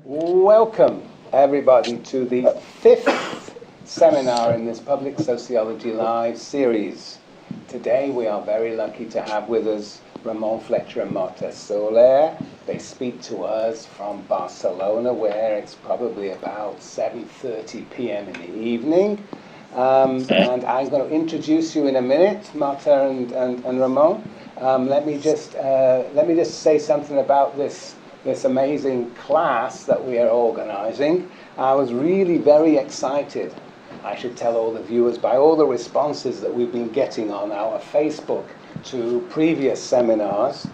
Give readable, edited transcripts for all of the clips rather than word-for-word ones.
Welcome, everybody, to the fifth seminar in this Public Sociology Live series. Today we are very lucky to have with us Ramón Flecha Marta. They speak to us from Barcelona, where it's probably about 7:30 p.m. in the evening. And I'm going to introduce you in a minute, Marta and Ramón. Let me just say something about this amazing class that we are organizing. I was really very excited, I should tell all the viewers, by all the responses that we've been getting on our Facebook to previous seminars.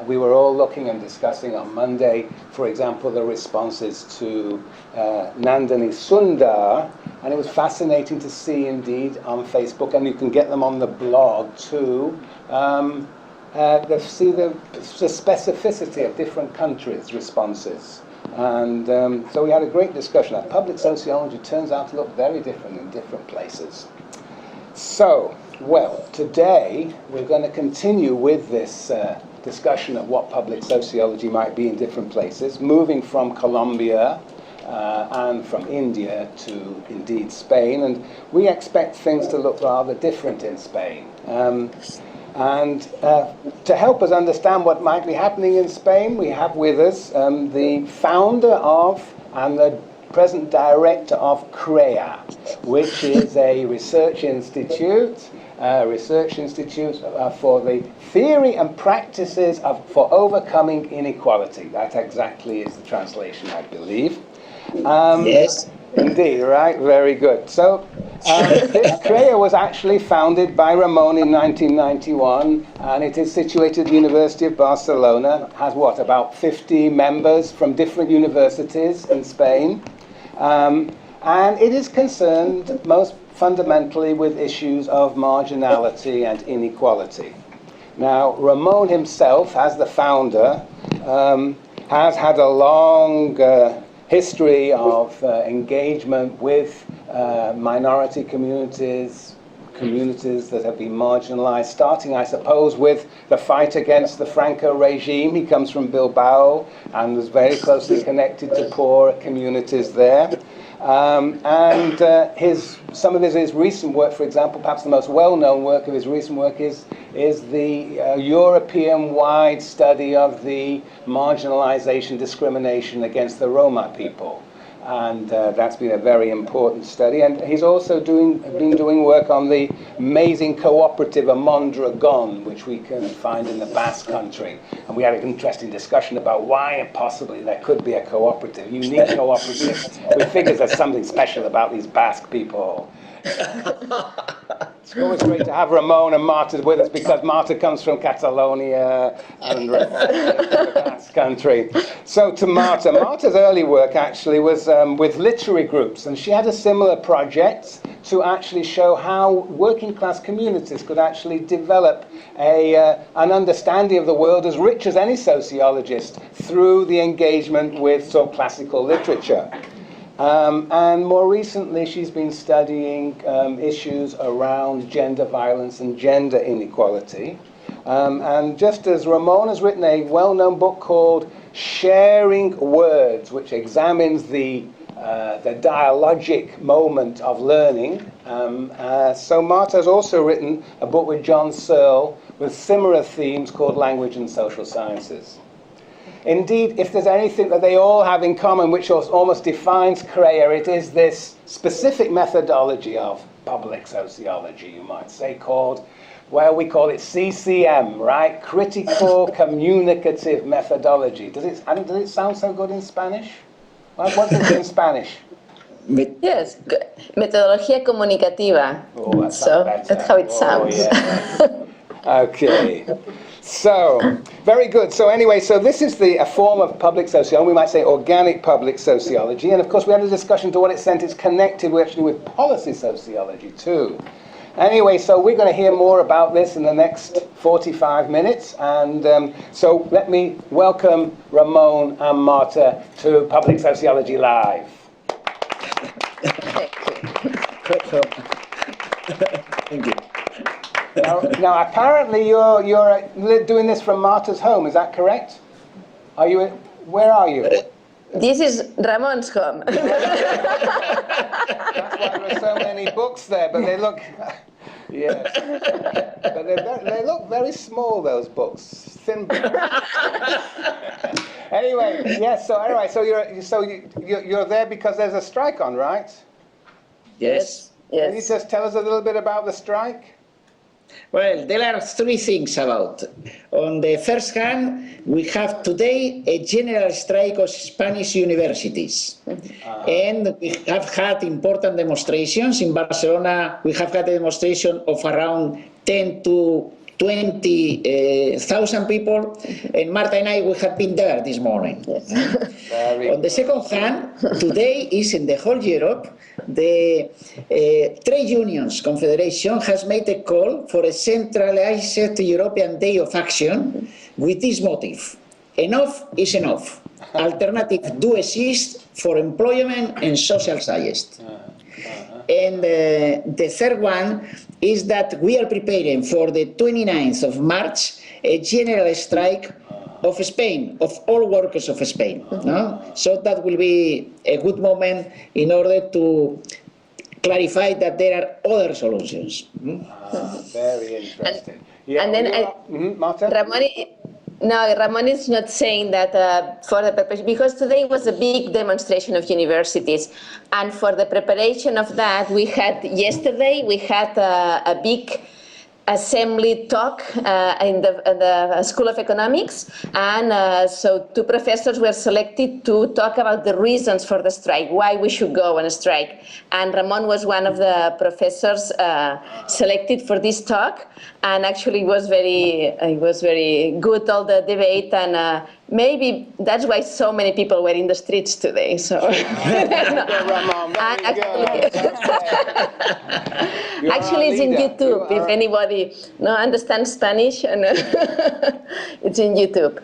We were all looking and discussing on Monday, for example, the responses to Nandini Sundar, and it was fascinating to see indeed on Facebook, and you can get them on the blog too, see the specificity of different countries' responses. And so we had a great discussion. Public sociology turns out to look very different in different places. So, well, today we're going to continue with this discussion of what public sociology might be in different places, moving from Colombia and from India to, indeed, Spain. And we expect things to look rather different in Spain. To help us understand what might be happening in Spain, we have with us the founder of and the present director of CREA, which is a research institute for the theory and practices for overcoming inequality. That exactly is the translation, I believe. Yes. Indeed, right? Very good. So, this CREA was actually founded by Ramón in 1991, and it is situated at the University of Barcelona. It has, about 50 members from different universities in Spain. And it is concerned most fundamentally with issues of marginality and inequality. Now, Ramón himself, as the founder, has had a long history of engagement with minority communities that have been marginalized, starting, I suppose, with the fight against the Franco regime. He comes from Bilbao and was very closely connected to poor communities there. Some of his recent work, for example, perhaps the most well-known work of his recent work is the European-wide study of the marginalization, discrimination against the Roma people. And that's been a very important study. And he's also been doing work on the amazing cooperative Mondragon, which we can find in the Basque Country. And we had an interesting discussion about why possibly there could be a cooperative, unique cooperative. We figured there's something special about these Basque people. It's always great to have Ramón and Marta with us, because Marta comes from Catalonia and the Basque Country. So to Marta. Marta's early work actually was with literary groups, and she had a similar project to actually show how working class communities could actually develop an understanding of the world as rich as any sociologist through the engagement with classical literature. And more recently, she's been studying issues around gender violence and gender inequality. And just as Ramón has written a well-known book called Sharing Words, which examines the dialogic moment of learning, so Marta has also written a book with John Searle with similar themes called Language and Social Sciences. Indeed, if there's anything that they all have in common, which almost defines CREA, it is this specific methodology of public sociology, you might say, we call it CCM, right? Critical Communicative Methodology. Does it sound so good in Spanish? What is it in Spanish? Yes, metodología comunicativa. Oh, that's how it sounds. Oh, yeah. Okay. So, very good. So anyway, this is a form of public sociology. We might say organic public sociology. And of course, we had a discussion to what extent it's connected actually with policy sociology too. Anyway, so we're going to hear more about this in the next 45 minutes. And so let me welcome Ramón and Marta to Public Sociology Live. Thank you. Now, apparently you're doing this from Marta's home. Is that correct? Are you? Where are you? This is Ramon's home. That's why there are so many books there, but they look, yes, but they look very small, those books, thin books. Anyway, yes, so you're there because there's a strike on, right? Yes. Yes. Can you just tell us a little bit about the strike? Well, there are three things about. On the first hand, we have today a general strike of Spanish universities. And we have had important demonstrations. In Barcelona, we have had a demonstration of around 10 to 20,000 people, and Marta and I, we have been there this morning. Yes. On the second hand, today is in the whole Europe, the Trade Unions Confederation has made a call for a centralized European Day of Action with this motive: enough is enough. Alternatives do exist for employment and social science. And the third one is that we are preparing for the 29th of March a general strike of Spain, of all workers of Spain. No? So that will be a good moment in order to clarify that there are other solutions. Very interesting. And then Marta? Ramon is not saying that for the preparation, because today was a big demonstration of universities, and for the preparation of that, yesterday we had a big assembly talk in the School of Economics, and so two professors were selected to talk about the reasons for the strike, why we should go on a strike. And Ramon was one of the professors selected for this talk, and actually it was very good, all the debate, and maybe that's why so many people were in the streets today. So actually it's in YouTube if anybody understands Spanish, and it's in YouTube.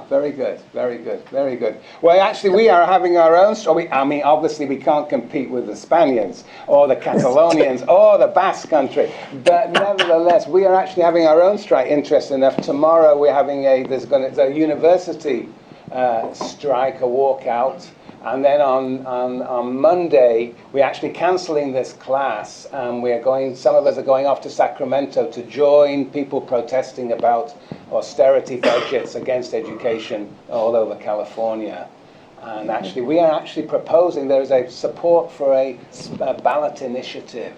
Very good, very good, very good. Well, actually, we are having our own strike. I mean, obviously, we can't compete with the Spaniards or the Catalonians or the Basque Country, but nevertheless, we are actually having our own strike. Interesting enough, tomorrow we're having a university strike, a walkout. And then on Monday, we're actually cancelling this class, and some of us are going off to Sacramento to join people protesting about austerity budgets against education all over California. And actually, we are proposing there is a support for a ballot initiative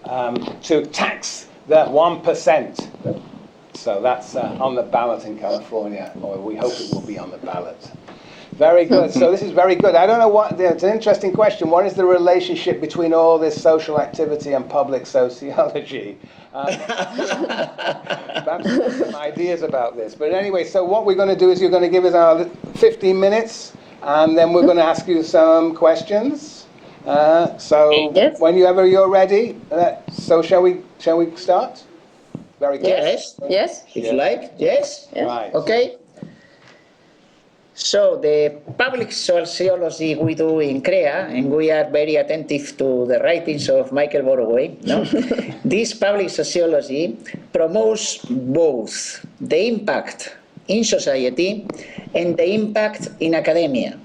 to tax the 1%. So that's on the ballot in California, or we hope it will be on the ballot. Very good. So this is very good. I don't know it's an interesting question. What is the relationship between all this social activity and public sociology? Perhaps some ideas about this. But anyway, so what we're going to do is you're going to give us our 15 minutes, and then we're going to ask you some questions. Yes. Whenever you're ready. So shall we start? Very good. Yes. If you like. Yes. Right. Okay. So the public sociology we do in CREA, and we are very attentive to the writings of Michael Boroway, no? This public sociology promotes both the impact in society and the impact in academia.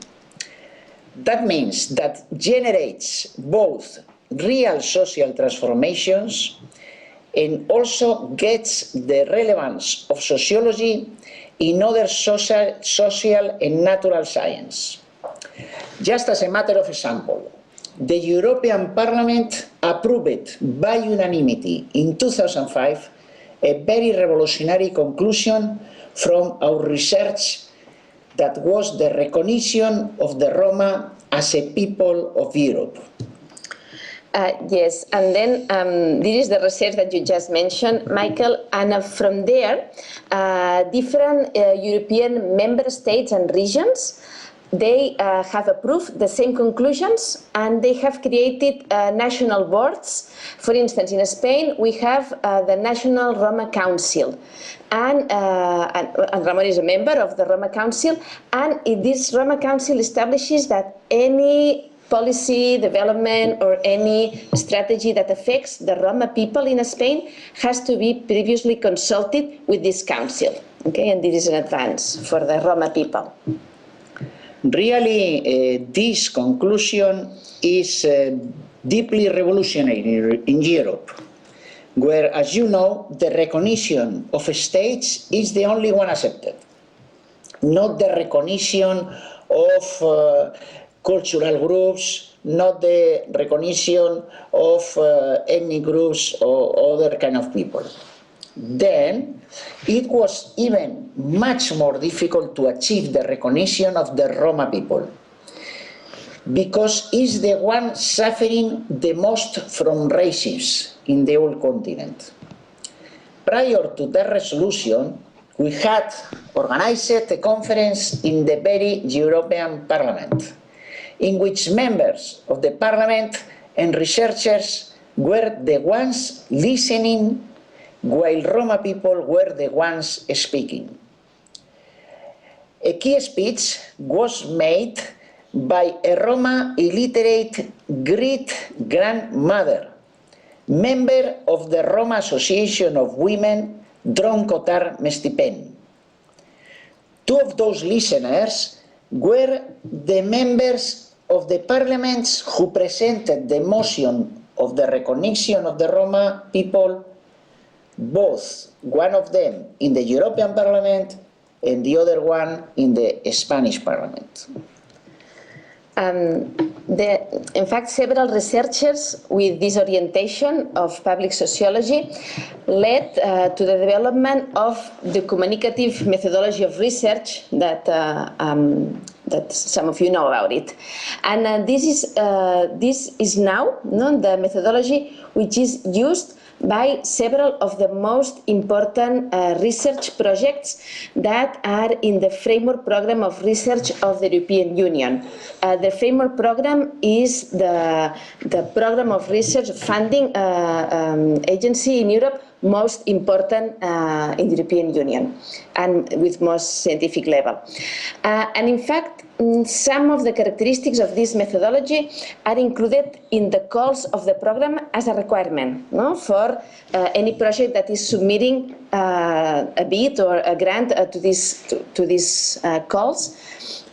That means that generates both real social transformations and also gets the relevance of sociology in other social and natural science. Just as a matter of example, the European Parliament approved by unanimity in 2005 a very revolutionary conclusion from our research that was the recognition of the Roma as a people of Europe. Yes, and then this is the research that you just mentioned, Michael, and from there, different European member states and regions, they have approved the same conclusions, and they have created national boards. For instance, in Spain, we have the National Roma Council, and Ramon is a member of the Roma Council, and this Roma Council establishes that any policy, development, or any strategy that affects the Roma people in Spain has to be previously consulted with this council. Okay, and this is an advance for the Roma people. Really, this conclusion is deeply revolutionary in Europe, where, as you know, the recognition of states is the only one accepted, not the recognition of cultural groups, not the recognition of ethnic groups or other kind of people. Then it was even much more difficult to achieve the recognition of the Roma people, because it's the one suffering the most from racism in the whole continent. Prior to that resolution, we had organized a conference in the very European Parliament, in which members of the Parliament and researchers were the ones listening, while Roma people were the ones speaking. A key speech was made by a Roma illiterate great-grandmother, member of the Roma Association of Women, Dron Kotar Mestipen. Two of those listeners were the members of the parliaments who presented the motion of the recognition of the Roma people, both one of them in the European Parliament and the other one in the Spanish Parliament. In fact, several researchers with this orientation of public sociology led to the development of the communicative methodology of research that some of you know about it. And this is now the methodology which is used by several of the most important research projects that are in the framework program of research of the European Union. The framework program is the program of research funding agency in Europe most important in the European Union and with most scientific level. And in fact, some of the characteristics of this methodology are included in the calls of the program as a requirement for any project that is submitting a bid or a grant to these calls.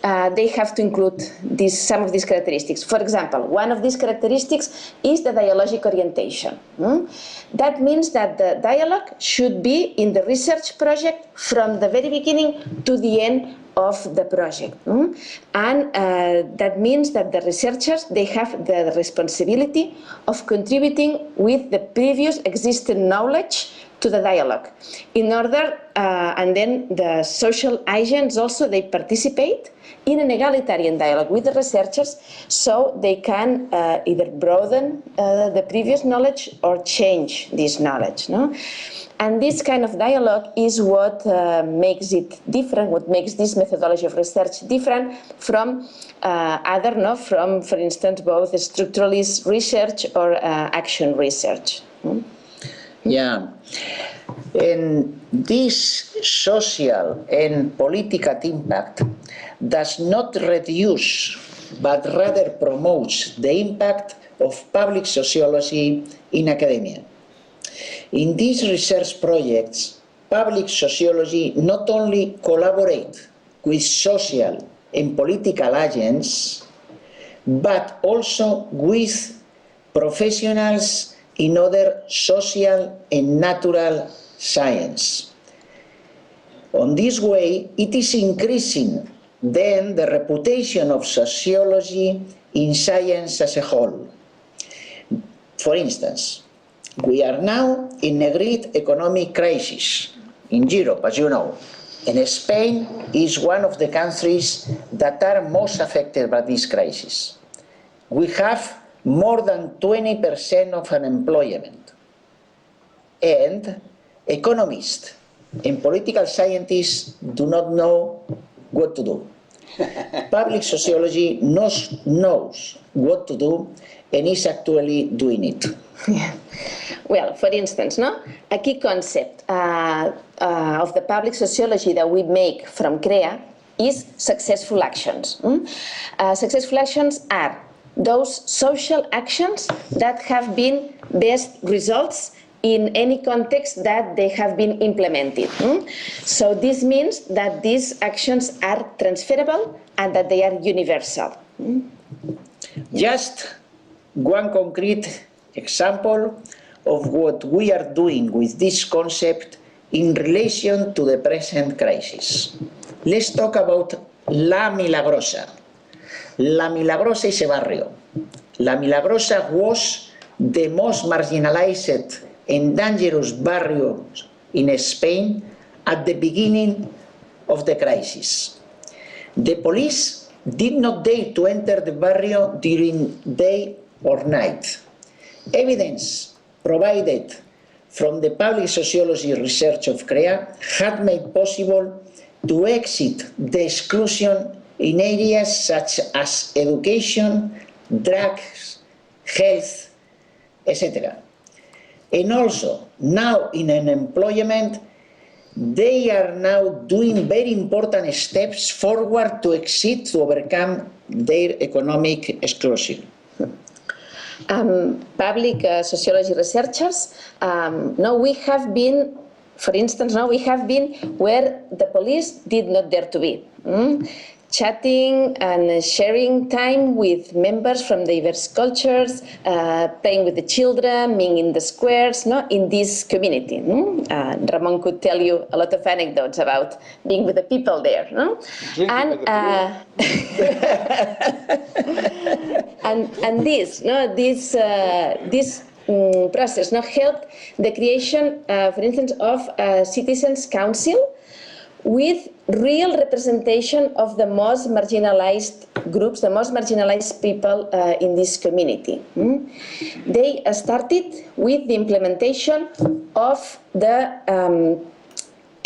They have to include some of these characteristics. For example, one of these characteristics is the dialogic orientation. That means that the dialogue should be in the research project from the very beginning to the end of the project. And that means that the researchers, they have the responsibility of contributing with the previous existing knowledge to the dialogue. In order, and then the social agents also, they participate in an egalitarian dialogue with the researchers, so they can either broaden the previous knowledge or change this knowledge. And this kind of dialogue is what makes it different, what makes this methodology of research different from from, for instance, both structuralist research or action research. Yeah. And this social and political impact does not reduce, but rather promotes the impact of public sociology in academia. In these research projects, public sociology not only collaborates with social and political agents, but also with professionals in other social and natural science. On this way, it is increasing then the reputation of sociology in science as a whole. For instance, we are now in a great economic crisis in Europe, as you know, and Spain is one of the countries that are most affected by this crisis. We have more than 20% of unemployment, and economists and political scientists do not know what to do. Public sociology knows what to do and is actually doing it. Yeah. Well, for instance, a key concept of the public sociology that we make from CREA is successful actions. Successful actions are those social actions that have been best results in any context that they have been implemented. So this means that these actions are transferable and that they are universal. Just one concrete example of what we are doing with this concept in relation to the present crisis. Let's talk about La Milagrosa. La Milagrosa is a barrio. La Milagrosa was the most marginalized and dangerous barrio in Spain at the beginning of the crisis. The police did not dare to enter the barrio during day or night. Evidence provided from the public sociology research of CREA had made possible to exit the exclusion in areas such as education, drugs, health, etc. And also, now in unemployment, they are now doing very important steps forward to exit to overcome their economic exclusion. Public sociology researchers, now we have been, for instance, now we have been where the police did not dare to be. Chatting and sharing time with members from diverse cultures, playing with the children, being in the squares, in this community. Ramón could tell you a lot of anecdotes about being with the people there. And this process helped the creation, for instance, of a citizens' council with real representation of the most marginalized groups, the most marginalized people in this community. They started with the implementation of the,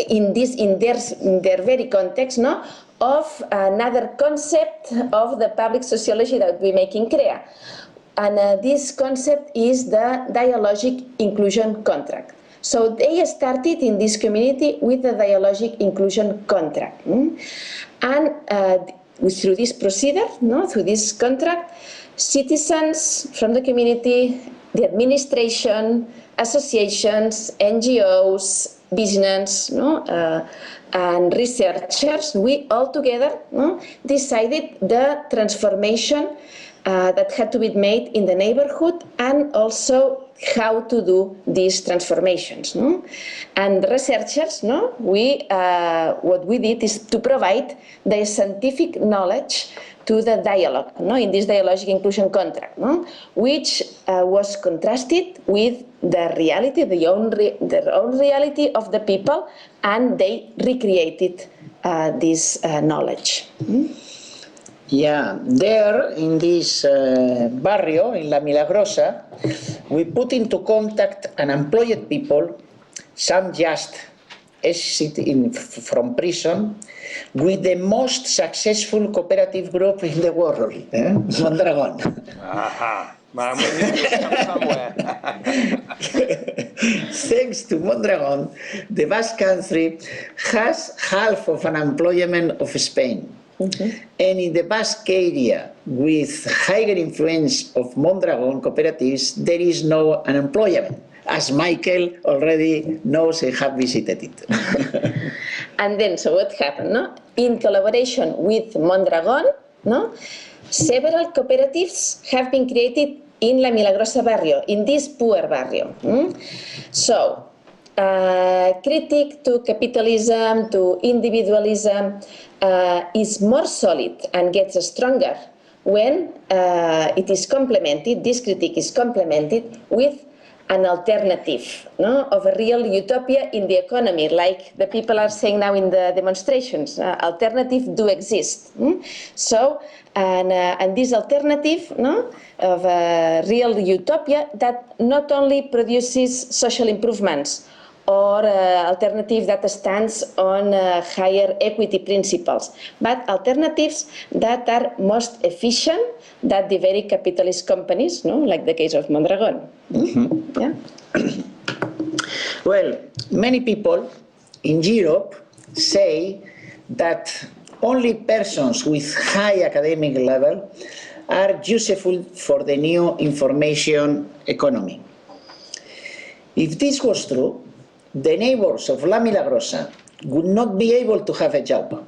in their very context, of another concept of the public sociology that we make in CREA. And this concept is the dialogic inclusion contract. So they started in this community with the dialogic inclusion contract. And through this procedure, through this contract, citizens from the community, the administration, associations, NGOs, business, and researchers, we all together decided the transformation that had to be made in the neighborhood, and also how to do these transformations. And the researchers, what we did is to provide the scientific knowledge to the dialogue, in this dialogic inclusion contract, which was contrasted with the reality, their own reality of the people, and they recreated this knowledge. Yeah, there in this barrio, in La Milagrosa, we put into contact unemployed people, some just exited from prison, with the most successful cooperative group in the world, Mondragon. Aha. Man, we need to come somewhere. Thanks to Mondragon, the Basque Country has half of unemployment of Spain. And in the Basque area, with higher influence of Mondragon cooperatives, there is no unemployment, as Michael already knows and have visited it. And then, so what happened? In collaboration with Mondragon, several cooperatives have been created in La Milagrosa barrio, in this poor barrio. So, critique to capitalism, to individualism, is more solid and gets stronger when it is complemented, this critique is complemented with an alternative of a real utopia in the economy, like the people are saying now in the demonstrations. Alternatives do exist. So, and this alternative of a real utopia that not only produces social improvements, or alternative that stands on higher equity principles, but alternatives that are most efficient than the very capitalist companies, like the case of Mondragon. Yeah. Well, many people in Europe say that only persons with high academic level are useful for the new information economy. If this was true, the neighbors of La Milagrosa would not be able to have a job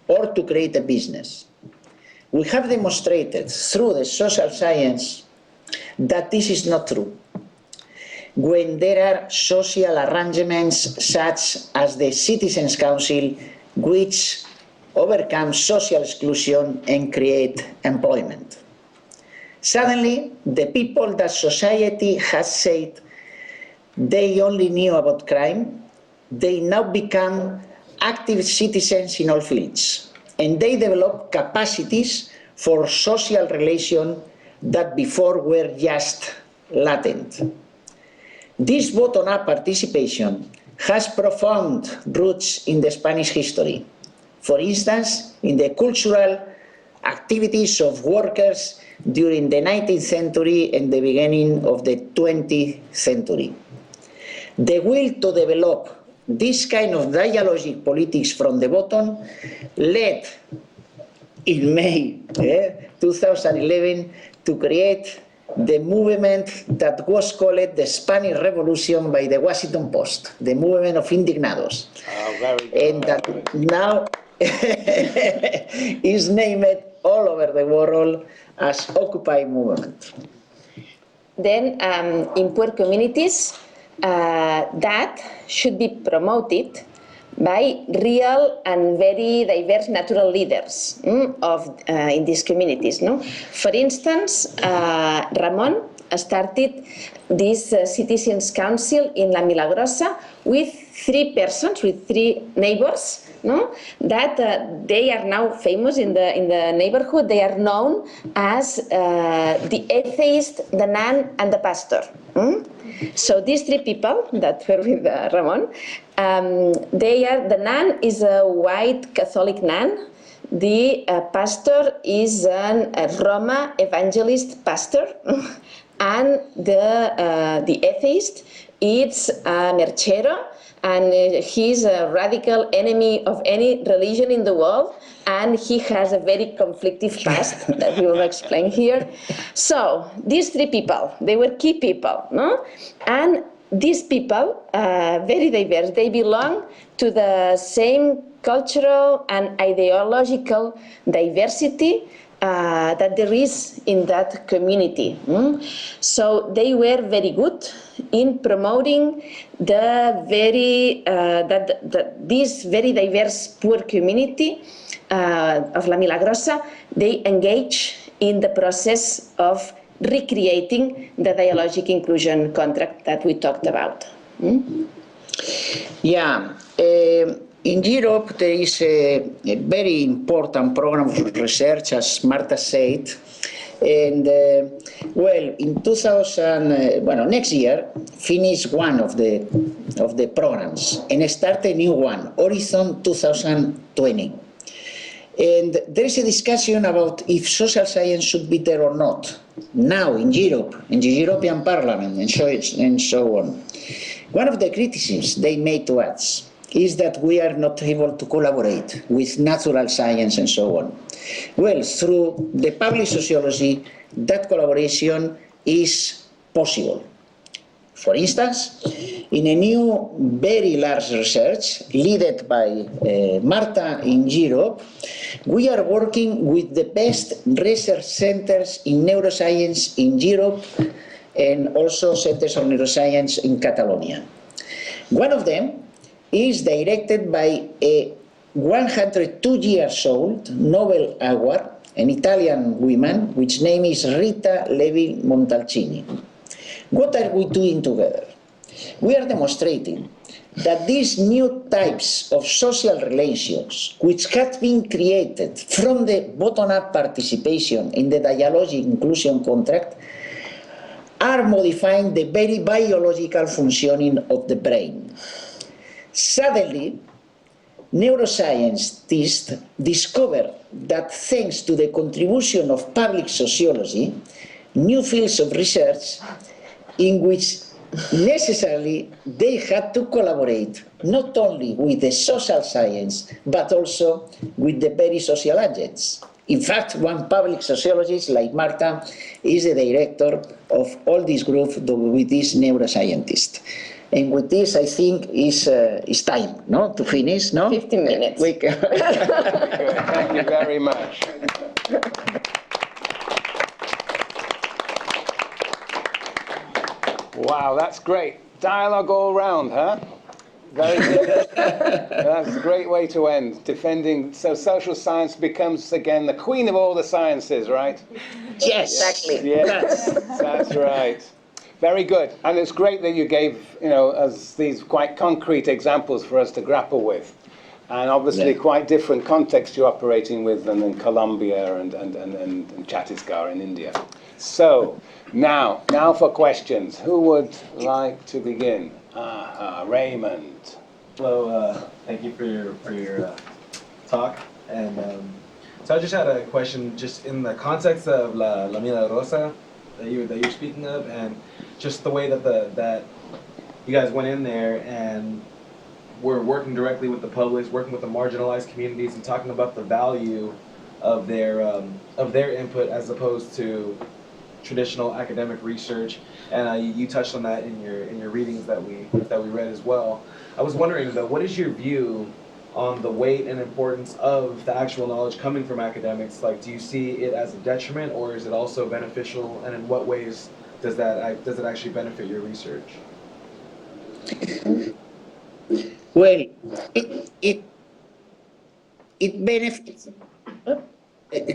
or to create a business. we have demonstrated through the social science that this is not true. When there are social arrangements such as the Citizens' Council, which overcome social exclusion and create employment. Suddenly, the people that society has said they only knew about crime, they now become active citizens in all fields, and they develop capacities for social relation that before were just latent. This bottom-up participation has profound roots in the Spanish history. For instance, in the cultural activities of workers during the 19th century and the beginning of the 20th century. The will to develop this kind of dialogic politics from the bottom led in May 2011 to create the movement that was called the Spanish Revolution by the Washington Post, the movement of indignados. Oh, very good. And that now is named all over the world as Occupy movement. Then in poor communities, that should be promoted by real and very diverse natural leaders in these communities. No? For instance, Ramón started this Citizens' Council in La Milagrosa with 3 persons, with 3 neighbors, no? That they are now famous in the neighborhood. They are known as the atheist, the nun, and the pastor. So these 3 people that were with Ramón, the nun is a white Catholic nun. The pastor is a Roma evangelist pastor, and the atheist is a merchero, and he's a radical enemy of any religion in the world, and he has a very conflictive past that we will explain here. So these 3 people, they were key people, no? And these people, very diverse, they belong to the same cultural and ideological diversity that there is in that community. So they were very good in promoting the this very diverse poor community of La Milagrosa. They engage in the process of recreating the dialogic inclusion contract that we talked about. Yeah. In Europe, there is a very important program of research, as Marta said, and in next year, finish one of the programs and start a new one, Horizon 2020. And there is a discussion about if social science should be there or not, now in Europe, in the European Parliament, and so on. One of the criticisms they made to us is that we are not able to collaborate with natural science and so on. Well, through the public sociology, that collaboration is possible. For instance, in a new, very large research led by Marta in Europe, we are working with the best research centers in neuroscience in Europe and also centers of neuroscience in Catalonia. One of them is directed by a 102 years old Nobel Award, an Italian woman, which name is Rita Levi Montalcini. What are we doing together? We are demonstrating that these new types of social relations, which have been created from the bottom-up participation in the dialogic inclusion contract, are modifying the very biological functioning of the brain. Suddenly, neuroscientists discovered that thanks to the contribution of public sociology, new fields of research in which necessarily they had to collaborate not only with the social science but also with the very social agents. In fact, one public sociologist like Marta is the director of all this group with these neuroscientists. And with this, I think is time, no, to finish, no? 15 minutes. Thank you very much. Wow, that's great. Dialogue all round, huh? Very good. That's a great way to end. Defending, so social science becomes again the queen of all the sciences, right? Yes, Exactly. Yes, that's right. Very good. And it's great that you gave, us these quite concrete examples for us to grapple with. And obviously quite different context you're operating with than in Colombia and Chhattisgarh in India. So now for questions. Who would like to begin? Raymond. Hello, thank you for your talk. And so I just had a question, just in the context of La Milagrosa that you're speaking of, and just the way that you guys went in there and were working directly with the public, working with the marginalized communities, and talking about the value of their input as opposed to traditional academic research. And you touched on that in your readings that we read as well. I was wondering though, what is your view on the weight and importance of the actual knowledge coming from academics? Like, do you see it as a detriment, or is it also beneficial? And in what ways does it actually benefit your research? Well, it benefits.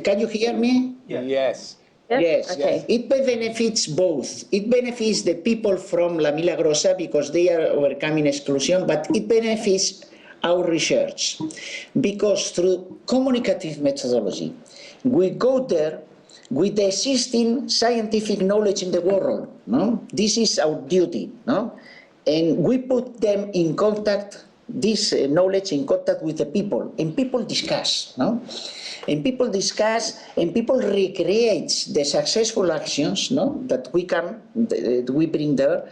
Can you hear me? Yes. Yes. Okay. It benefits both. It benefits the people from La Milagrosa because they are overcoming exclusion, but it benefits our research because through communicative methodology, we go there with the existing scientific knowledge in the world. No? This is our duty. No? And we put them in contact, this knowledge in contact with the people, and people discuss. No? And people discuss, and people recreate the successful actions, no, that we bring there,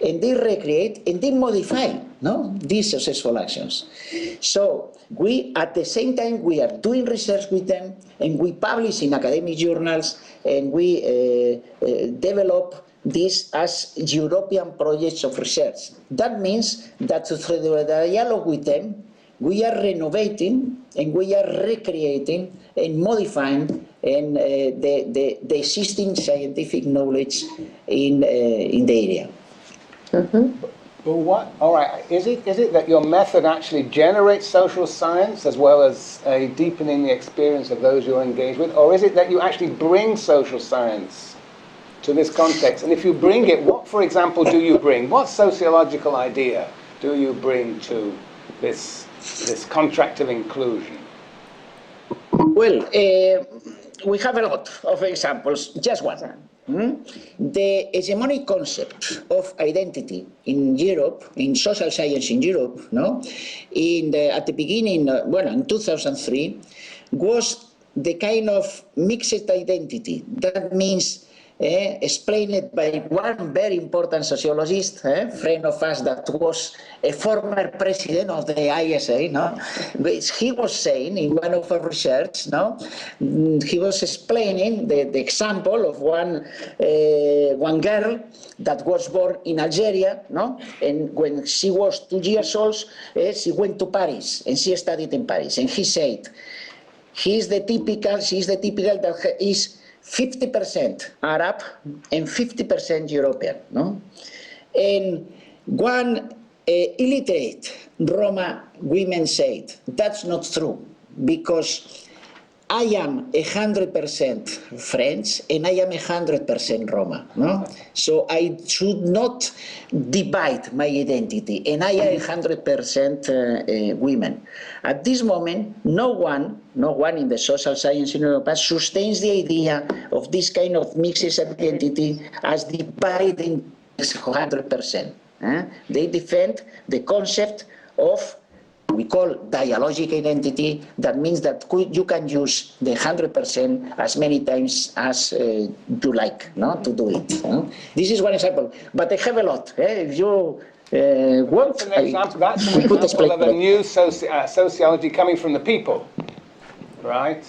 and they recreate and they modify, no, these successful actions. So we, at the same time, we are doing research with them, and we publish in academic journals, and we develop this as European projects of research. That means that through the dialogue with them, we are renovating and we are recreating and modifying and the existing scientific knowledge in the area. Mm-hmm. But what? All right. Is it that your method actually generates social science as well as deepening the experience of those you're engaged with, or is it that you actually bring social science to this context? And if you bring it, what, for example, do you bring? What sociological idea do you bring to this contract of inclusion? Well, we have a lot of examples. Just one. The hegemonic concept of identity in Europe, in social science in Europe, no, at the beginning, in 2003, was the kind of mixed identity. That means explained by one very important sociologist, friend of us that was a former president of the ISA, no? Which he was saying in one of our research, no? He was explaining the example of one girl that was born in Algeria, no? And when she was 2 years old, she went to Paris and she studied in Paris. And he said, she's the typical that is 50% Arab and 50% European. No? And one illiterate Roma women said, that's not true, because I am 100% French and I am 100% Roma. No? So I should not divide my identity, and I am 100% women. At this moment, no one in the social science in Europe sustains the idea of this kind of mixed identity as dividing 100%. They defend the concept of, we call dialogic identity. That means that you can use the 100% as many times as you like, no, to do it. This is one example, but I have a lot. If you want, That's an example of a new sociology coming from the people, right?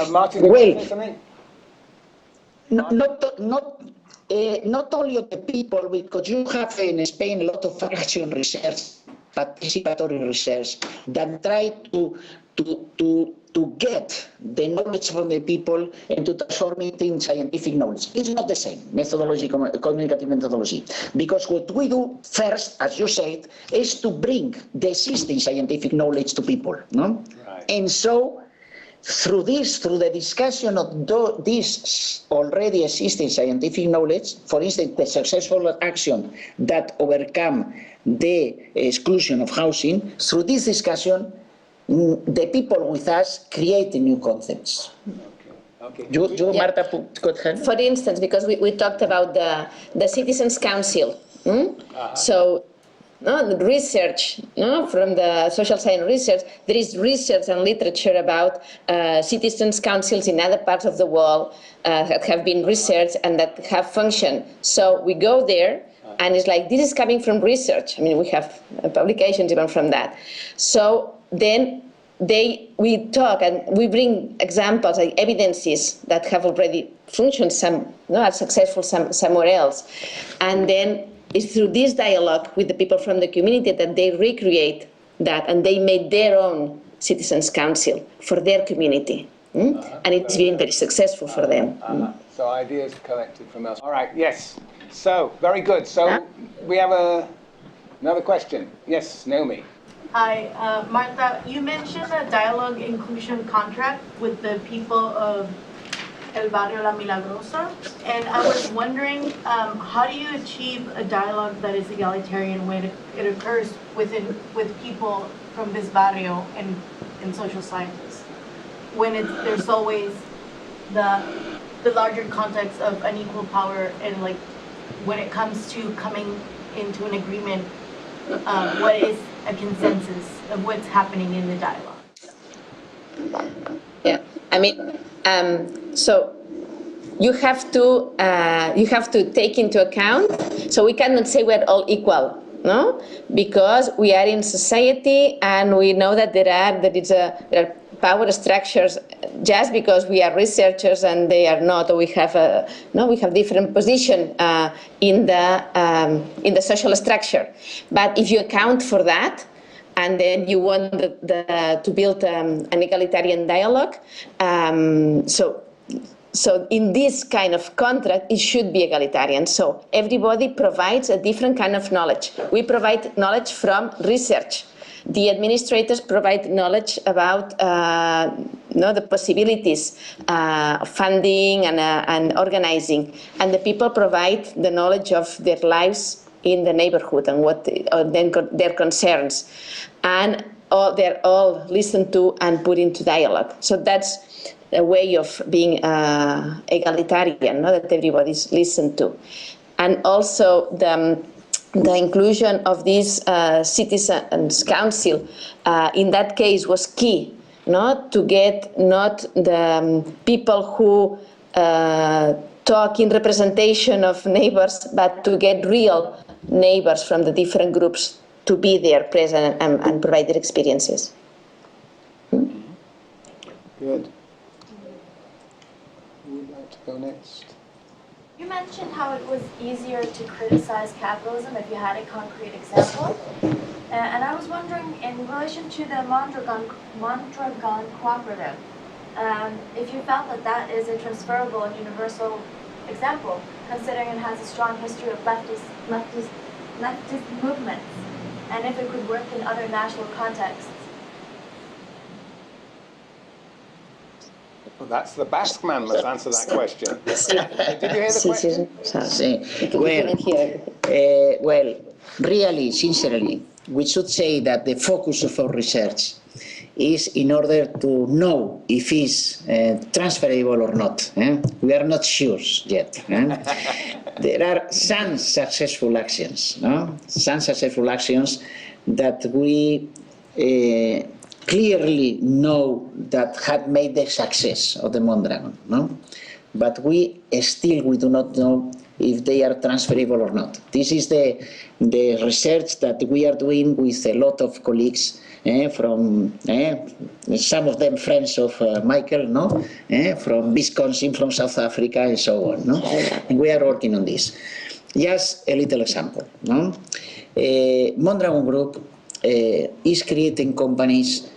Martin, you want to say something? Not only of the people, because you have in Spain a lot of action research, participatory research, that try to to get the knowledge from the people and to transform it in scientific knowledge. It's not the same methodology, communicative methodology, because what we do first, as you said, is to bring the existing scientific knowledge to people. No? Right. And so, through the discussion of this already existing scientific knowledge, for instance, the successful action that overcome the exclusion of housing, through this discussion, the people with us create new concepts. Okay. You Yeah. Marta, go ahead. For instance, because we talked about the Citizens' Council. So, the research from the social science research, there is research and literature about citizens' councils in other parts of the world that have been researched and that have functioned. So we go there, and it's like, this is coming from research. I mean, we have publications even from that. So then we talk and we bring examples, like evidences that have already functioned, some are successful somewhere else. And then it's through this dialogue with the people from the community that they recreate that, and they made their own citizens' council for their community. And it's been very successful for them. So ideas collected from us. All right, yes. So, very good. So, we have another question. Yes, Naomi. Hi, Marta, you mentioned a dialogue inclusion contract with the people of El Barrio La Milagrosa, and I was wondering, how do you achieve a dialogue that is egalitarian when it occurs with people from this barrio in social sciences, when there's always the larger context of unequal power, and like when it comes to coming into an agreement, what is a consensus of what's happening in the dialogue? Yeah, I mean, so you have to take into account. So we cannot say we're all equal, no, because we are in society, and we know that there are power structures. Just because we are researchers and they are not, or we have different position in the social structure. But if you account for that, and then you want to build an egalitarian dialogue, so in this kind of contract, it should be egalitarian. So everybody provides a different kind of knowledge. We provide knowledge from research. The administrators provide knowledge about the possibilities of funding and organizing, and the people provide the knowledge of their lives in the neighborhood and their concerns, and they're all listened to and put into dialogue. So that's a way of being egalitarian, that everybody's listened to, and also the inclusion of this citizens' council in that case was key, to get not the people who talk in representation of neighbors, but to get real neighbors from the different groups to be there present and provide their experiences. Good. Who would like to go next? You mentioned how it was easier to criticize capitalism if you had a concrete example. And I was wondering, in relation to the Mondragon Cooperative, if you felt that is a transferable and universal example, considering it has a strong history of leftist movements, and if it could work in other national contexts. Well, that's the Basque man must answer that question. Did you hear the question? Well, really, sincerely, we should say that the focus of our research is in order to know if it's transferable or not. We are not sure yet. There are some successful actions, some successful actions that we clearly know that had made the success of the Mondragon, but we do not know if they are transferable or not. This is the research that we are doing with a lot of colleagues from some of them friends of Michael, from Wisconsin, from South Africa, and so on. And we are working on this. Just a little example. Mondragon Group is creating companies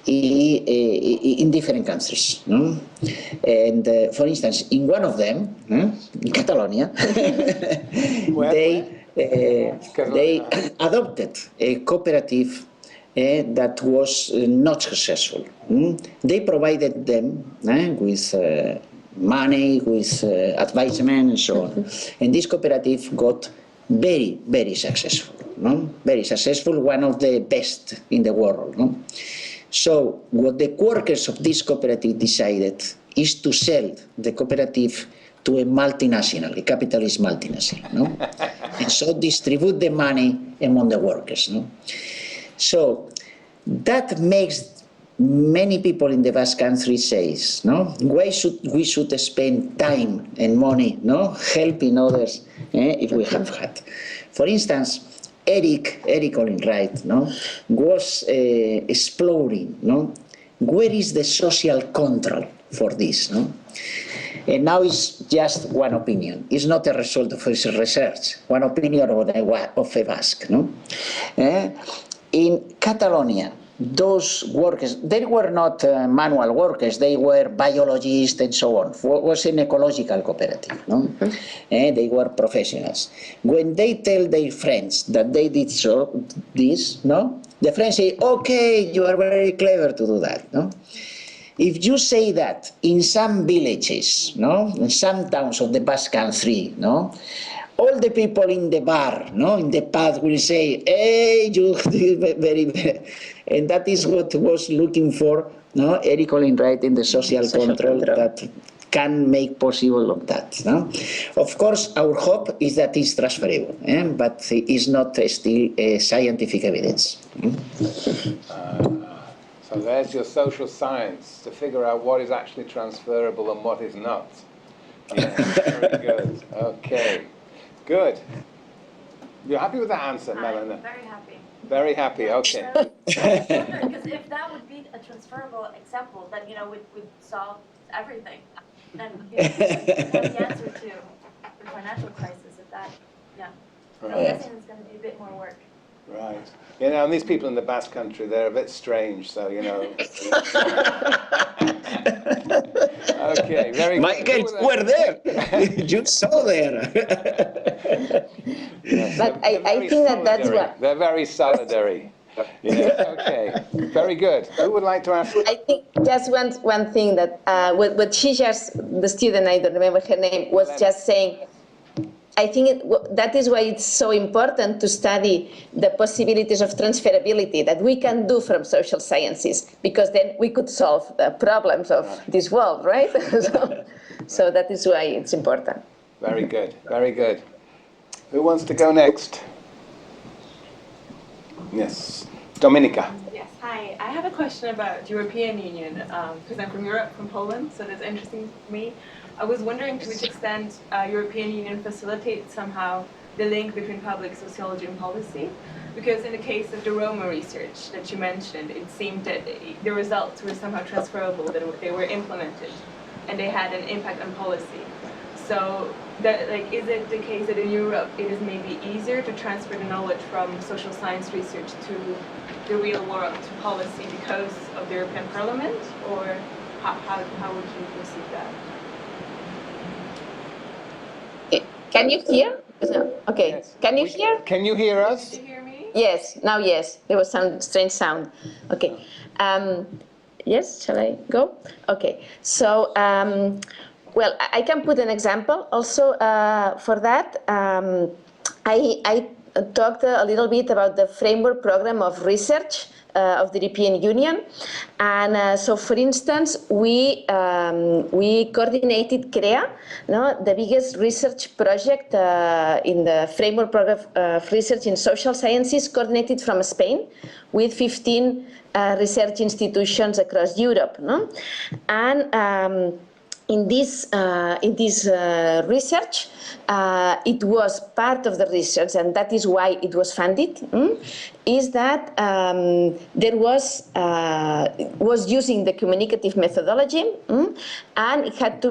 in different countries. No? And for instance, in one of them, in Catalonia, they adopted a cooperative that was not successful. They provided them with money, with advisement, and so on. And this cooperative got very, very successful. No? Very successful, one of the best in the world. No? So what the workers of this cooperative decided is to sell the cooperative to a multinational, a capitalist multinational. No? And so distribute the money among the workers. No? So that makes many people in the Basque Country say, no, why should we spend time and money, no, helping others if we have had. For instance, Eric Olin-Wright, no, was exploring, no, where is the social control for this, no? And now it's just one opinion. It's not a result of his research. One opinion of a Basque, no? In Catalonia, those workers, they were not manual workers, they were biologists and so on. It was an ecological cooperative, no? They were professionals. When they tell their friends that they did this, no? The friends say, okay, you are very clever to do that, no? If you say that in some villages, no? In some towns of the Basque Country, no? All the people in the bar, no, in the pub will say, hey, you did very. And that is what was looking for, no, Eric Olin-Wright in the social control that can make possible of that. No? Of course, our hope is that it's transferable, but it's not still scientific evidence. So there's your social science, to figure out what is actually transferable and what is not. Yeah, very good. Okay. Good. You're happy with that answer, Melanie? I'm very happy. Very happy, okay. Because if that would be a transferable example, then, we'd solve everything. Then, that's the answer to the financial crisis. If that, I'm guessing it's going to be a bit more work. Right. And these people in the Basque Country, they're a bit strange, so, Okay, very good. Michael, you were there. You saw there. Yes, but I think that's what... They're very solidary. Okay, very good. Who would like to ask? I think just one thing that what she just, the student, I don't remember her name, was just saying, I think that is why it's so important to study the possibilities of transferability that we can do from social sciences, because then we could solve the problems of this world, right? So that is why it's important. Very good, very good. Who wants to go next? Yes, Dominika. Yes, hi. I have a question about European Union, because I'm from Europe, from Poland, so that's interesting for me. I was wondering to which extent European Union facilitates somehow the link between public sociology and policy, because in the case of the Roma research that you mentioned, it seemed that the results were somehow transferable, that they were implemented, and they had an impact on policy. So, is it the case that in Europe it is maybe easier to transfer the knowledge from social science research to the real world, to policy, because of the European Parliament, or how would you perceive that? Can you hear? Okay. Yes. Can you hear? Can you hear us? Did you hear me? Yes. Now, yes. There was some strange sound. Okay. Yes. Shall I go? Okay. So, well, I can put an example also for that. I talked a little bit about the framework program of research of the European Union, and so, for instance, we coordinated CREA, the biggest research project in the framework program of research in social sciences, coordinated from Spain, with 15 research institutions across Europe, and in this research, it was part of the research, and that is why it was funded, is that there was using the communicative methodology, and there had to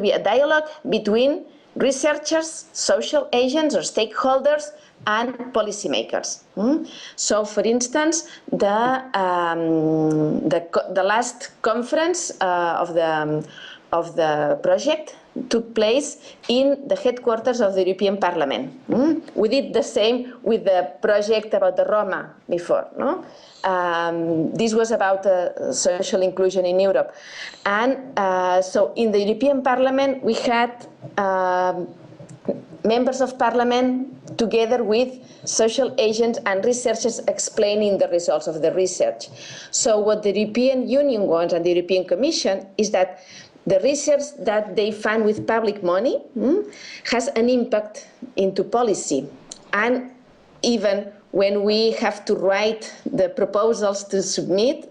be a dialogue between researchers, social agents or stakeholders, and policymakers. So, for instance, the last conference of the project took place in the headquarters of the European Parliament. We did the same with the project about the Roma before. No? This was about social inclusion in Europe. And so in the European Parliament, we had members of Parliament together with social agents and researchers explaining the results of the research. So what the European Union wants and the European Commission is that the research that they fund with public money has an impact into policy. And even when we have to write the proposals to submit,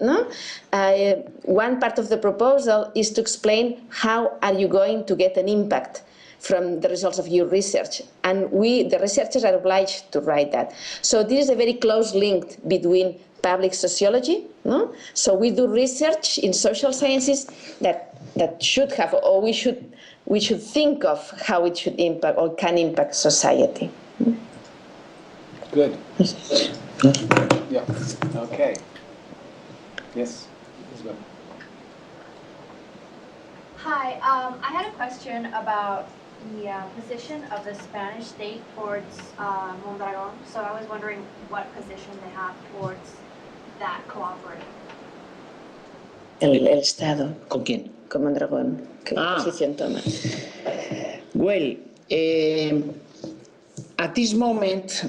one part of the proposal is to explain how are you going to get an impact from the results of your research. And we, the researchers, are obliged to write that. So this is a very close link between public sociology. So we do research in social sciences that should have, or we should think of how it should impact or can impact society. Good. Yeah. Okay. Yes. Isabel. Hi, I had a question about the position of the Spanish state towards Mondragon. So I was wondering what position they have towards that cooperative. El Estado. ¿Con quién? Con Mondragón. ¿Qué posición toma? Well, at this moment,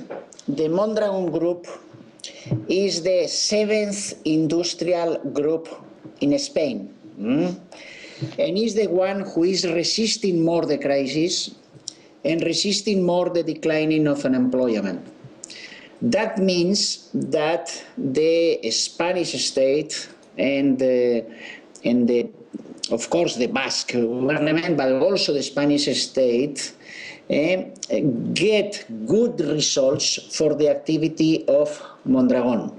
the Mondragon Group is the 7th industrial group in Spain. And is the one who is resisting more the crisis and resisting more the declining of unemployment. That means that the Spanish state and of course the Basque government, but also the Spanish state, get good results for the activity of Mondragon.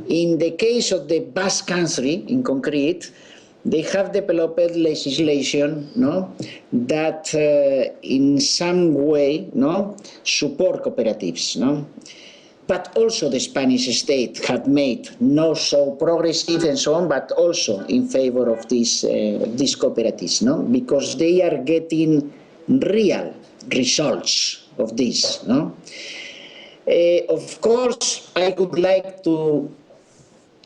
In the case of the Basque country, in concrete, they have developed legislation that in some way support cooperatives. But also the Spanish state had made not so progressive and so on, but also in favor of these cooperatives, because they are getting real results of this. Of course, I would like to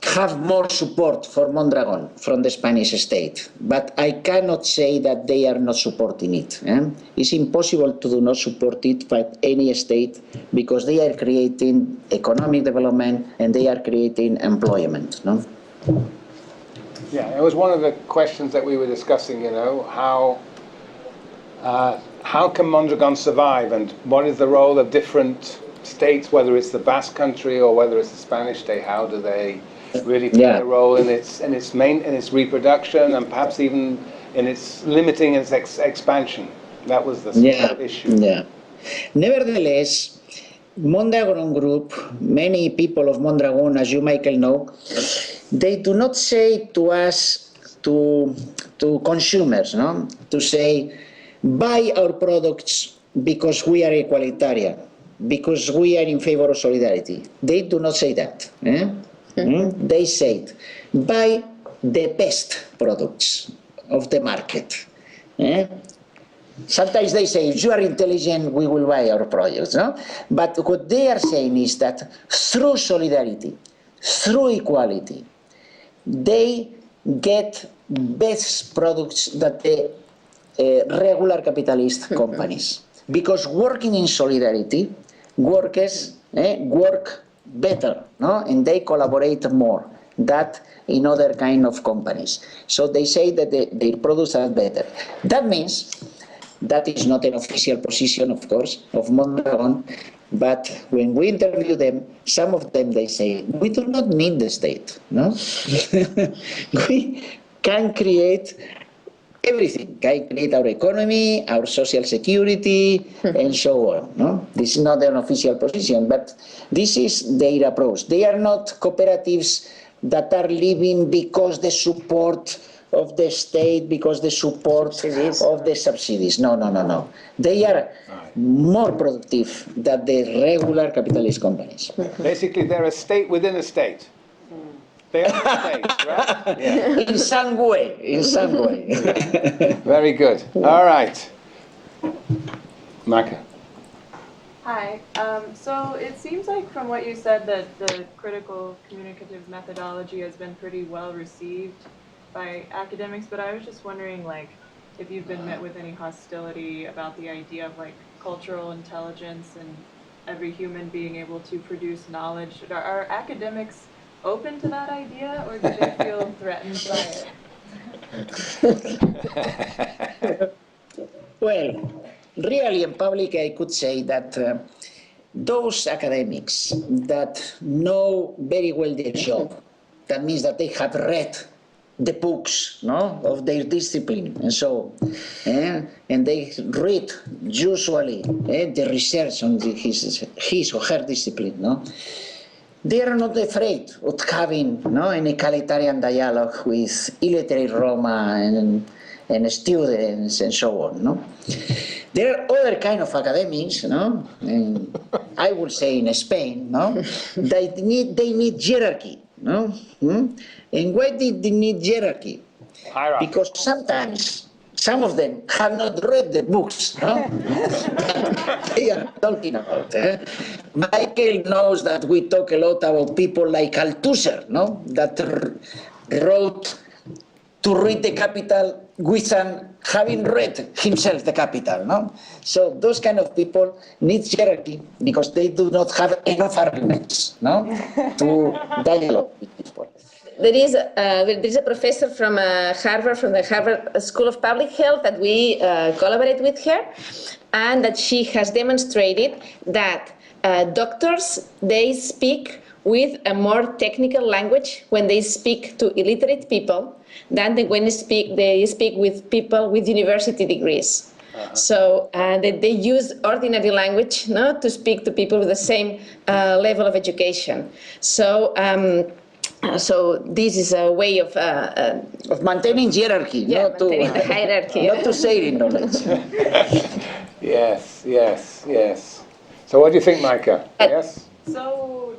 have more support for Mondragon from the Spanish state, but I cannot say that they are not supporting it. It's impossible to do not support it by any state because they are creating economic development and they are creating employment. Yeah, it was one of the questions that we were discussing, how can Mondragon survive and what is the role of different states, whether it's the Basque country or whether it's the Spanish state, how do they really play a role in its reproduction and perhaps even in its limiting its expansion. That was the issue. Yeah. Nevertheless, Mondragon Group, many people of Mondragon, as you, Michael, know, they do not say to us, to consumers, to say, buy our products because we are equalitarian, because we are in favor of solidarity. They do not say that. They said, buy the best products of the market. Sometimes they say, if you are intelligent, we will buy our products. But what they are saying is that through solidarity, through equality, they get best products that the regular capitalist companies. Because working in solidarity, workers work better, and they collaborate more than in other kind of companies. So they say that their products are better. That means that is not an official position, of course, of Mondragon, but when we interview them, some of them, they say, we do not need the state. We can create everything, can create our economy, our social security, and so on. This is not an official position, but this is their approach. They are not cooperatives that are living because they support of the state because the support of the subsidies. No. They are more productive than the regular capitalist companies. Basically, they're a state within a state. They are a state, right? Yeah. In some way. Very good. All right. Micah. Hi. So it seems like from what you said that the critical communicative methodology has been pretty well received by academics, but I was just wondering, like, if you've been met with any hostility about the idea of like cultural intelligence and every human being able to produce knowledge. Are academics open to that idea, or do they feel threatened by it? Well, really in public I could say that those academics that know very well their job, that means that they have read the books of their discipline and so and they read usually the research on his or her discipline. They are not afraid of having an egalitarian dialogue with illiterate Roma and students and so on. There are other kind of academics, and I would say in Spain, they need hierarchy. And why did they need hierarchy? Hierarchy. Because sometimes some of them have not read the books they are talking about. Michael knows that we talk a lot about people like Althusser, that wrote to read the Capital without having read himself the Capital. So those kind of people need hierarchy because they do not have enough arguments to dialogue with people. There is a professor from Harvard, from the Harvard School of Public Health, that we collaborate with her, and that she has demonstrated that doctors, they speak with a more technical language when they speak to illiterate people than when they speak with people with university degrees. So they use ordinary language to speak to people with the same level of education. So this is a way of maintaining hierarchy, maintaining the hierarchy. Not to say knowledge. Yes. So what do you think, Micah? Yes? So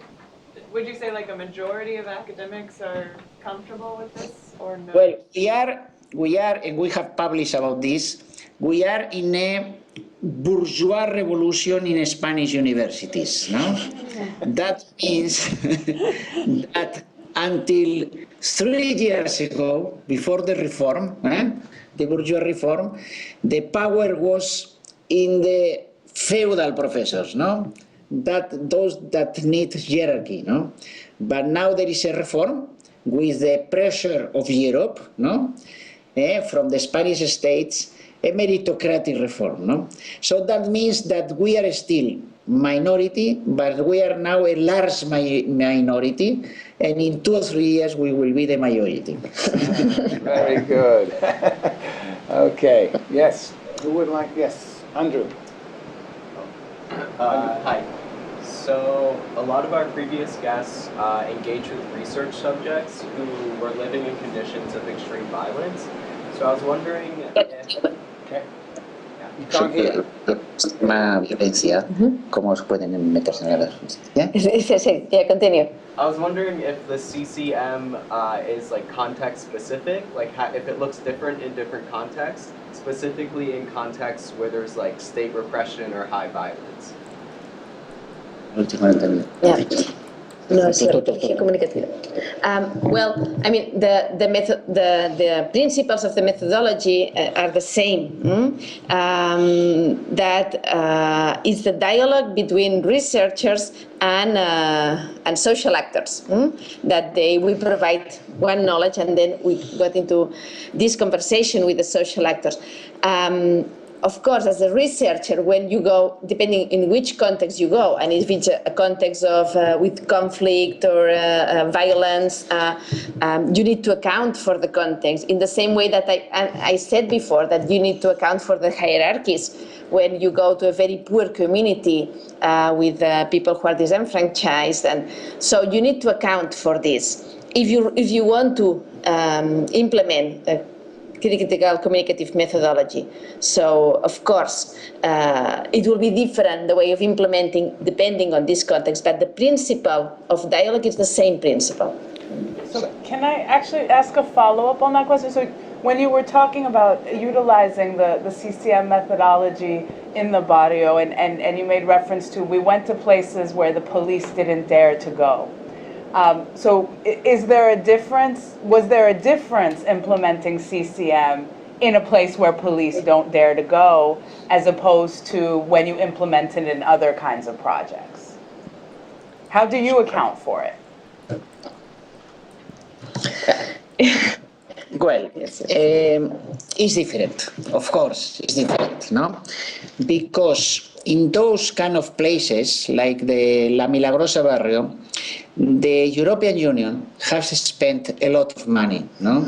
would you say like a majority of academics are comfortable with this, or no? Well, we are, and we have published about this, we are in a bourgeois revolution in Spanish universities. That means that until 3 years ago, before the reform, the bourgeois reform, the power was in the feudal professors, those that need hierarchy. But now there is a reform with the pressure of Europe, from the Spanish states, a meritocratic reform. So that means that we are still minority, but we are now a large minority, and in 2 or 3 years we will be the majority. Very good. Okay. Yes. Who would like? Yes, Andrew. Hi. So a lot of our previous guests engaged with research subjects who were living in conditions of extreme violence. So I was wondering if... Okay. You can't hear. Extrema violencia, ¿cómo pueden meterse en la justicia? Yeah, continue. I was wondering if the CCM is like context specific, like if it looks different in different contexts, specifically in contexts where there's like state repression or high violence. Yeah. No, sorry, communicative. Well, I mean, the principles of the methodology are the same. That is the dialogue between researchers and social actors. That we provide one knowledge, and then we got into this conversation with the social actors. Of course, as a researcher, when you go, depending in which context you go, and if it's a context of with conflict or violence, you need to account for the context in the same way that I said before, that you need to account for the hierarchies when you go to a very poor community with people who are disenfranchised, and so you need to account for this. If you want to implement a critical communicative methodology. So, of course, it will be different, the way of implementing, depending on this context, but the principle of dialogue is the same principle. So can I actually ask a follow-up on that question? So when you were talking about utilizing the CCM methodology in the barrio, and you made reference to, we went to places where the police didn't dare to go. So is there a difference, was there a difference implementing CCM in a place where police don't dare to go, as opposed to when you implement it in other kinds of projects? How do you account for it? Well, it's different, of course, it's different, no? Because in those kind of places, like the La Milagrosa barrio, the European Union has spent a lot of money, no?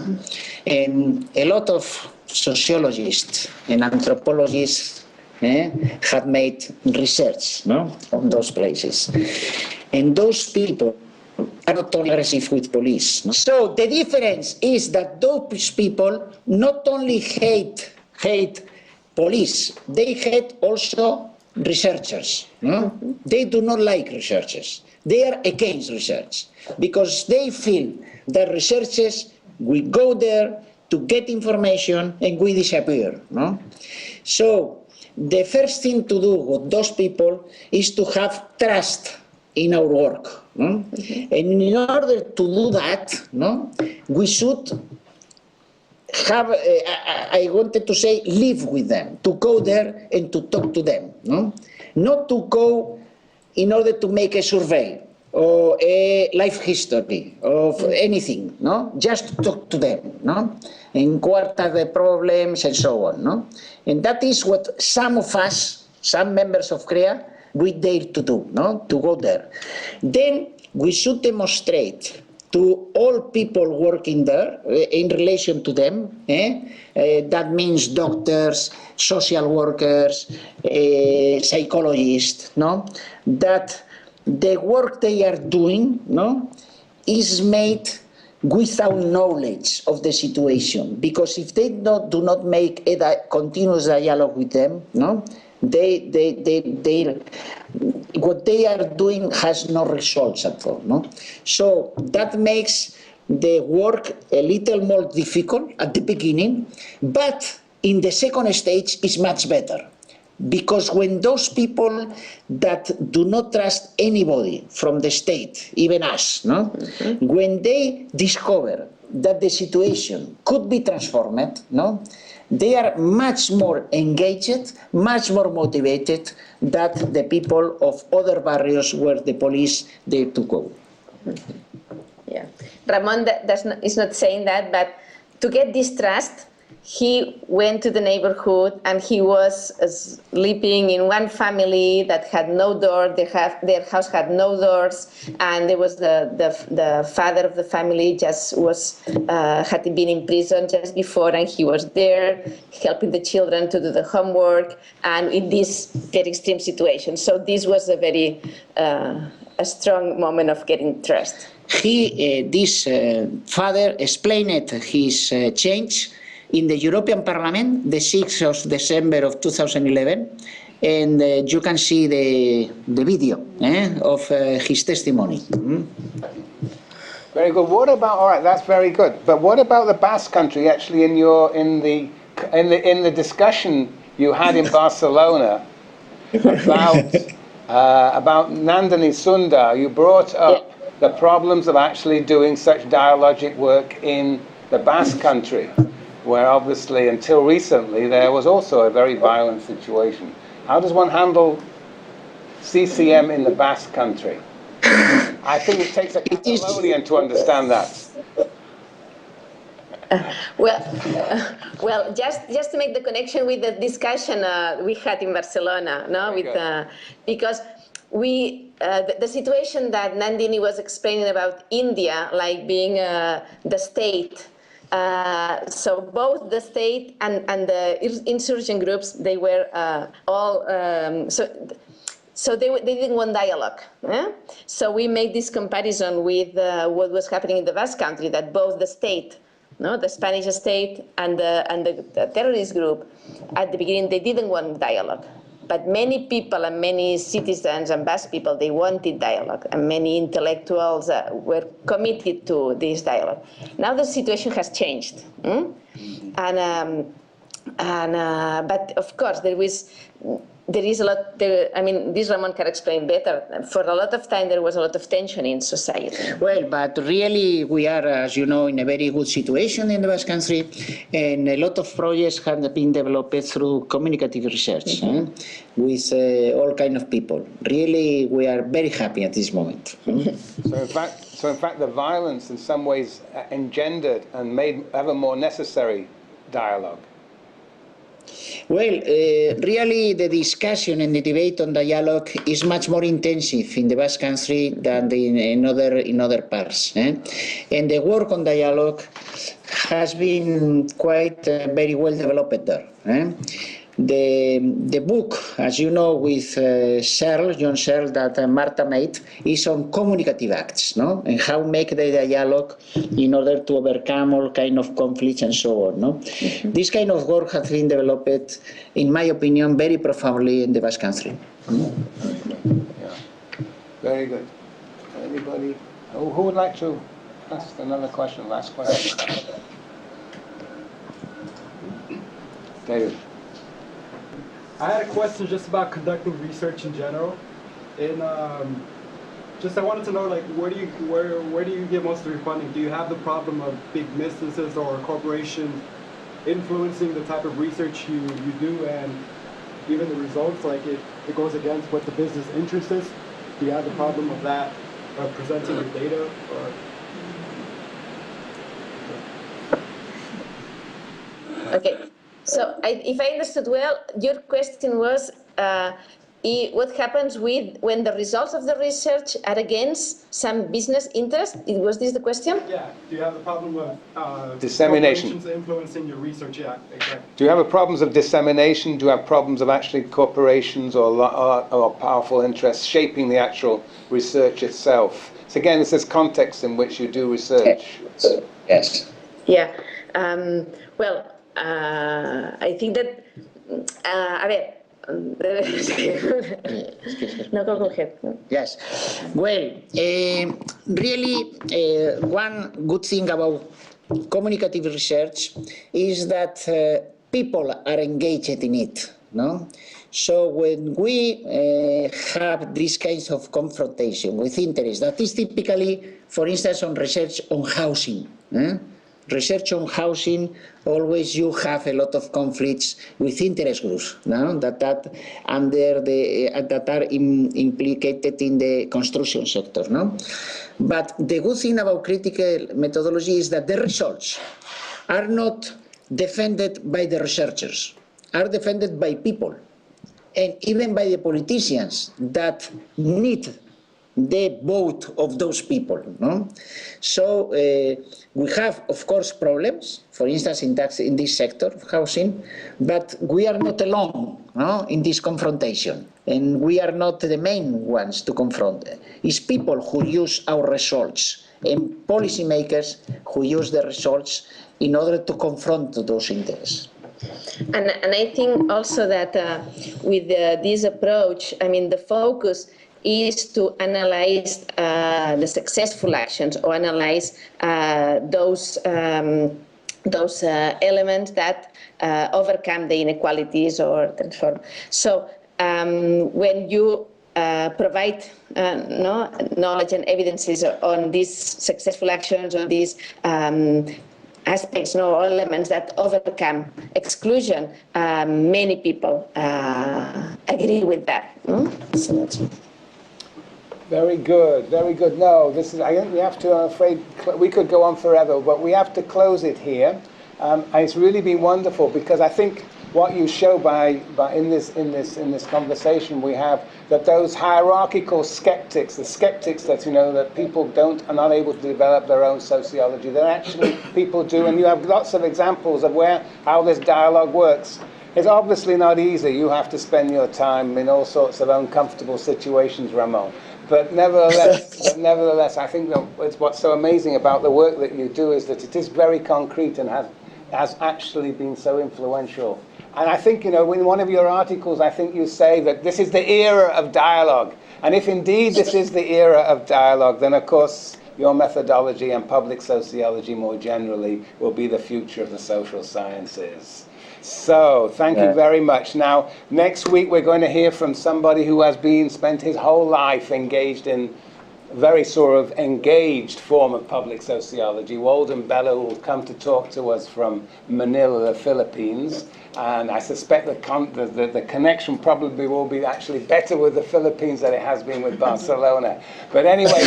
And a lot of sociologists and anthropologists have made research, no, on those places. And those people are not only aggressive with police. No? So the difference is that those people not only hate police, they hate also researchers. No? They do not like researchers. They are against research because they feel that researchers will go there to get information and we disappear. No? So the first thing to do with those people is to have trust in our work. No? And in order to do that, no, we should have, I wanted to say, live with them, to go there and to talk to them. No? Not to go in order to make a survey or a life history of anything, no? Just to talk to them, no? And what are the problems and so on, no? And that is what some of us, some members of CREA, we dare to do, no? To go there. Then we should demonstrate to all people working there in relation to them, that means doctors, social workers, psychologists, no? That the work they are doing, no, is made without knowledge of the situation, because if they do not make a continuous dialogue with them, no, what they are doing has no results at all. No? So that makes the work a little more difficult at the beginning, but in the second stage is much better. Because when those people that do not trust anybody from the state, even us, no? When they discover that the situation could be transformed, no? They are much more engaged, much more motivated than the people of other barrios where the police dare to go. Yeah, Ramon is not saying that, but to get this trust, he went to the neighborhood and he was sleeping in one family that had no door. Their house had no doors, and there was the father of the family just had been in prison just before, and he was there helping the children to do the homework, and in this very extreme situation. So this was a very a strong moment of getting trust. This father explained his change in the European Parliament, the 6th of December of 2011, and you can see the video of his testimony. Very good. What about, all right, that's very good. But what about the Basque Country? Actually, in the discussion you had in Barcelona about Nandini Sundar, you brought up the problems of actually doing such dialogic work in the Basque Country, where obviously until recently there was also a very violent situation. How does one handle CCM in the Basque Country? I think it takes a Catalonian to understand that. Well, just to make the connection with the discussion we had in Barcelona, no, because the situation that Nandini was explaining about India, like being the state. So both the state and the insurgent groups, they were all so they didn't want dialogue. So we made this comparison with what was happening in the Basque Country, that both the state no, the Spanish state and the terrorist group, at the beginning they didn't want dialogue. But many people and many citizens and Basque people, they wanted dialogue, and many intellectuals were committed to this dialogue. Now the situation has changed, but of course there is a lot. This Ramon can explain better. For a lot of time, there was a lot of tension in society. Well, but really, we are, as you know, in a very good situation in the Basque Country, and a lot of projects have been developed through communicative research with all kind of people. Really, we are very happy at this moment. So in fact, the violence in some ways engendered and made ever more necessary dialogue. Well, really the discussion and the debate on dialogue is much more intensive in the Basque Country than in other parts. And the work on dialogue has been quite very well developed there. The book, as you know, with John Searle, that Marta made, is on communicative acts, no? And how make the dialogue in order to overcome all kind of conflicts and so on. No? This kind of work has been developed, in my opinion, very profoundly in the Basque Country. Yeah. Very good. Anybody? Who would like to ask another question? Last question. David. I had a question just about conducting research in general. And I wanted to know, like, where do you get most of your funding? Do you have the problem of big businesses or corporations influencing the type of research you do, and even the results, like it goes against what the business interest is? Do you have the problem of that, of presenting your data? Okay. So if I understood well, your question was what happens when the results of the research are against some business interest? Was this the question? Yeah. Do you have the problem of dissemination corporations influencing your research? Yeah, exactly. Do you have problems of dissemination? Do you have problems of actually corporations or powerful interests shaping the actual research itself? So again, this is context in which you do research. Yes. Yeah. Well. I think that, no, go ahead. Yes. Well, really, one good thing about communicative research is that people are engaged in it. No? So when we have these kinds of confrontation with interest, that is typically, for instance, on research on housing. Research on housing, always you have a lot of conflicts with interest groups, no? that are implicated in the construction sector. No? But the good thing about critical methodology is that the results are not defended by the researchers, are defended by people, and even by the politicians that need the vote of those people. No? So we have, of course, problems, for instance, in this sector of housing, but we are not alone, no, in this confrontation, and we are not the main ones to confront. It's people who use our results and policymakers who use the results in order to confront those interests. And I think also that with this approach, the focus is to analyze the successful actions, or analyze those elements that overcome the inequalities or transform. So when you provide knowledge and evidences on these successful actions, on these aspects, or elements that overcome exclusion, many people agree with that. So that's it. Very good, very good. No, this is. I think we have to. I'm afraid we could go on forever, but we have to close it here. And it's really been wonderful, because I think what you show in this conversation we have, that those hierarchical skeptics, the skeptics that that people are not able to develop their own sociology, that actually people do, and you have lots of examples of how this dialogue works. It's obviously not easy. You have to spend your time in all sorts of uncomfortable situations, Ramon. But nevertheless, I think that what's so amazing about the work that you do is that it is very concrete and has actually been so influential. And I think, in one of your articles, I think you say that this is the era of dialogue. And if indeed this is the era of dialogue, then of course your methodology and public sociology more generally will be the future of the social sciences. So, thank you very much. Now, next week we're going to hear from somebody who has spent his whole life engaged in a very sort of engaged form of public sociology. Walden Bello will come to talk to us from Manila, the Philippines. And I suspect the connection probably will be actually better with the Philippines than it has been with Barcelona. But anyway,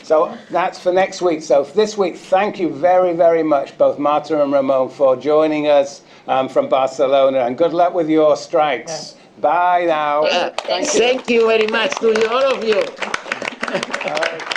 so that's for next week. So this week, thank you very, very much, both Marta and Ramon, for joining us from Barcelona. And good luck with your strikes. Bye now. Thank you very much to all of you. All right.